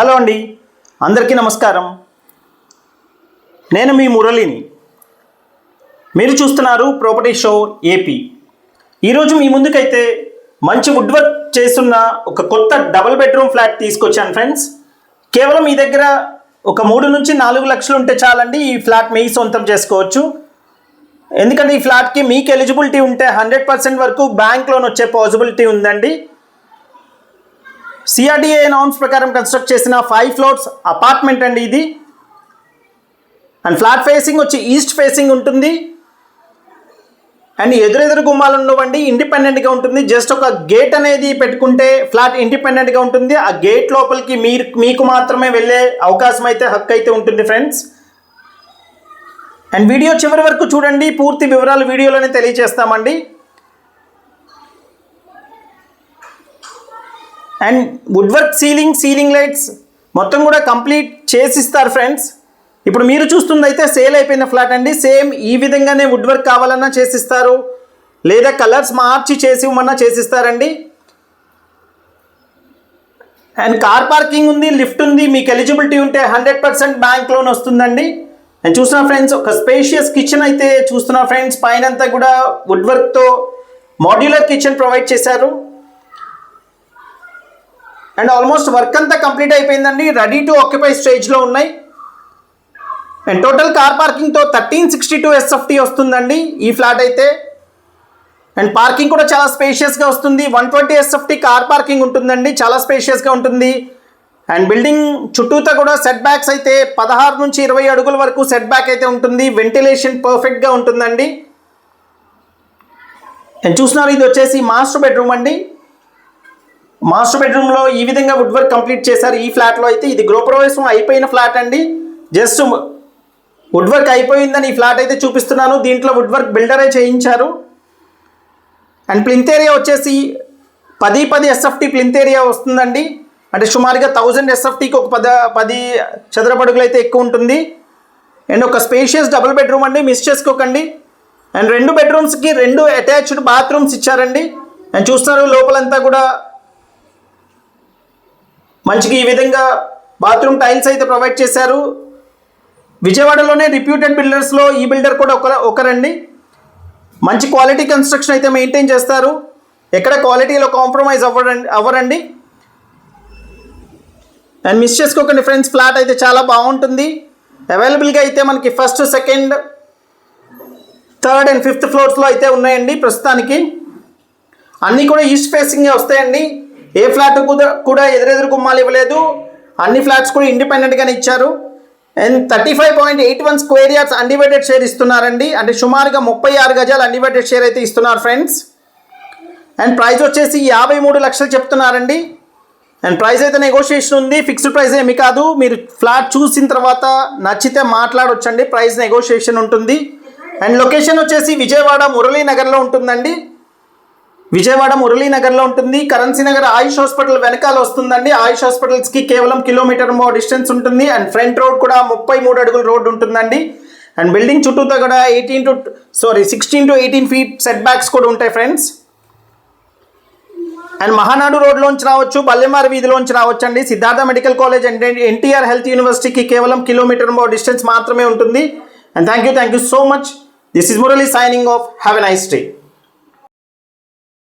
Hello అండి, అందరికీ నమస్కారం. నేను మీ మురళిని. మీరు చూస్తున్నారు ప్రాపర్టీ షో ఏపీ. ఈరోజు మీ ముందుకైతే మంచి వుడ్ వర్క్ చేస్తున్న ఒక కొత్త డబుల్ బెడ్రూమ్ ఫ్లాట్ తీసుకొచ్చాను ఫ్రెండ్స్. కేవలం మీ దగ్గర ఒక 3 నుంచి 4 లక్షలు ఉంటే చాలండి ఈ ఫ్లాట్ మీ సొంతం చేసుకోవచ్చు. ఎందుకంటే ఈ ఫ్లాట్కి మీకు ఎలిజిబిలిటీ ఉంటే 100% వరకు బ్యాంక్ లోన్ వచ్చే పాసిబిలిటీ ఉందండి. సిఆర్డిఏ నామ్స్ ప్రకారం కన్స్ట్రక్ట్ చేసిన 5 ఫ్లోర్స్ అపార్ట్మెంట్ అండి ఇది. అండ్ ఫ్లాట్ ఫేసింగ్ వచ్చి ఈస్ట్ ఫేసింగ్ ఉంటుంది. అండ్ ఎదురెదురు గుమ్మాలు ఉండవండి, ఇండిపెండెంట్గా ఉంటుంది. జస్ట్ ఒక గేట్ అనేది పెట్టుకుంటే ఫ్లాట్ ఇండిపెండెంట్గా ఉంటుంది. ఆ గేట్ లోపలికి మీకు మాత్రమే వెళ్ళే అవకాశం అయితే, హక్కు అయితే ఉంటుంది ఫ్రెండ్స్. అండ్ వీడియో చివరి వరకు చూడండి, పూర్తి వివరాలు వీడియోలోనే తెలియజేస్తామండి. And wood work ceiling lights మొత్తం కూడా కంప్లీట్ చేసిస్తారు ఫ్రెండ్స్. ఇప్పుడు మీరు చూస్తుంది అయితే సేల్ అయిపోయిన ఫ్లాట్ అండి. సేమ్ ఈ విధంగానే వుడ్ వర్క్ కావాలన్నా చేసిస్తారు, లేదా కలర్స్ మార్చి చేసి ఇవ్వమన్నా చేసిస్తారండి. అండ్ కార్ పార్కింగ్ ఉంది, లిఫ్ట్ ఉంది. మీకు ఎలిజిబిలిటీ ఉంటే 100% బ్యాంక్ లోన్ వస్తుందండి. అండ్ చూస్తున్నా ఫ్రెండ్స్, ఒక స్పేషియస్ కిచెన్ అయితే చూస్తున్నా ఫ్రెండ్స్. పైన అంతా కూడా వుడ్ వర్క్తో మాడ్యులర్ కిచెన్ ప్రొవైడ్ చేశారు. అండ్ ఆల్మోస్ట్ వర్క్ అంతా కంప్లీట్ అయిపోయిందండి, రెడీ టు ఆక్యుపై స్టేజ్లో ఉన్నాయి. అండ్ టోటల్ కార్ పార్కింగ్తో 1362 SFT వస్తుందండి ఈ ఫ్లాట్ అయితే. అండ్ పార్కింగ్ కూడా చాలా స్పేషియస్గా వస్తుంది. 120 SFT కార్ పార్కింగ్ ఉంటుందండి, చాలా స్పేషియస్గా ఉంటుంది. అండ్ బిల్డింగ్ చుట్టూతో కూడా సెట్ బ్యాక్స్ అయితే 16 నుంచి 20 అడుగుల వరకు సెట్ బ్యాక్ అయితే ఉంటుంది. వెంటిలేషన్ పర్ఫెక్ట్గా ఉంటుందండి. అండ్ చూస్తున్నారు, ఇది వచ్చేసి మాస్టర్ బెడ్రూమ్ అండి. మాస్టర్ బెడ్రూమ్లో ఈ విధంగా వుడ్ వర్క్ కంప్లీట్ చేశారు ఈ ఫ్లాట్లో అయితే. ఇది గృహప్రవేశం అయిపోయిన ఫ్లాట్ అండి. జస్ట్ వుడ్ వర్క్ అయిపోయిందని ఈ ఫ్లాట్ అయితే చూపిస్తున్నాను. దీంట్లో వుడ్ వర్క్ బిల్డరే చేయించారు. అండ్ ప్లింత్ ఏరియా వచ్చేసి 10 SFT ప్లింత్ ఏరియా వస్తుందండి. అంటే సుమారుగా 1000 SFTకి ఒక 10 చదరపు అడుగులు అయితే ఎక్కువ ఉంటుంది. అండ్ ఒక స్పేషియస్ డబుల్ బెడ్రూమ్ అండి, మిస్ చేసుకోకండి. అండ్ 2 బెడ్రూమ్స్కి 2 అటాచ్డ్ బాత్రూమ్స్ ఇచ్చారండి. అండ్ చూస్తున్నారు, లోపలంతా కూడా మంచిగా ఈ విధంగా బాత్రూమ్ టైల్స్ అయితే ప్రొవైడ్ చేశారు. విజయవాడలోనే రిప్యూటెడ్ బిల్డర్స్లో ఈ బిల్డర్ కూడా ఒకరండి. మంచి క్వాలిటీ కన్స్ట్రక్షన్ అయితే మెయింటైన్ చేస్తారు, ఎక్కడ క్వాలిటీలో కాంప్రమైజ్ అవ్వరండి. అండ్ మిస్ చేసుకోకండి ఫ్రెండ్స్, ఫ్లాట్ అయితే చాలా బాగుంటుంది. అవైలబుల్గా అయితే మనకి 1st, 2nd, 3rd and 5th ఫ్లోర్స్లో అయితే ఉన్నాయండి ప్రస్తుతానికి. అన్నీ కూడా ఈస్ట్ ఫేసింగే వస్తాయండి. ఏ ఫ్లాట్ కూడా ఎదురెదురు గుమ్మాలు ఇవ్వలేదు. అన్ని ఫ్లాట్స్ కూడా ఇండిపెండెంట్గానే ఇచ్చారు. And 35.81 square yards undivided share ఇస్తున్నారండి. అంటే సుమారుగా 36 గజాలు అన్డివైడెడ్ షేర్ అయితే ఇస్తున్నారు ఫ్రెండ్స్. అండ్ ప్రైస్ వచ్చేసి 53 లక్షలు చెప్తున్నారండి. అండ్ ప్రైస్ అయితే నెగోషియేషన్ ఉంది, ఫిక్స్డ్ ప్రైస్ ఏమి కాదు. మీరు ఫ్లాట్ చూసిన తర్వాత నచ్చితే మాట్లాడొచ్చండి, ప్రైస్ నెగోషియేషన్ ఉంటుంది. అండ్ లొకేషన్ వచ్చేసి విజయవాడ మురళీనగర్లో ఉంటుందండి. విజయవాడ మురళీనగర్లో ఉంటుంది. కరెన్సీ నగర్ ఆయుష్ హాస్పిటల్ వెనకాల వస్తుందండి. ఆయుష్ హాస్పిటల్స్కి కేవలం కిలోమీటర్ డిస్టెన్స్ ఉంటుంది. అండ్ ఫ్రంట్ రోడ్ కూడా 33 అడుగుల రోడ్ ఉంటుందండి. అండ్ బిల్డింగ్ చుట్టూతో కూడా 16 to 18 ఫీట్ సెట్ బ్యాక్స్ కూడా ఉంటాయి ఫ్రెండ్స్. అండ్ మహానాడు రోడ్లోంచి రావచ్చు, బల్లెమారి వీధిలోంచి రావచ్చు అండి. Siddhartha medical college and NTR health యూనివర్సిటీకి కేవలం కిలోమీటర్ డిస్టెన్స్ మాత్రమే ఉంటుంది. And thank you so much. This is Murali signing off. Have a nice day.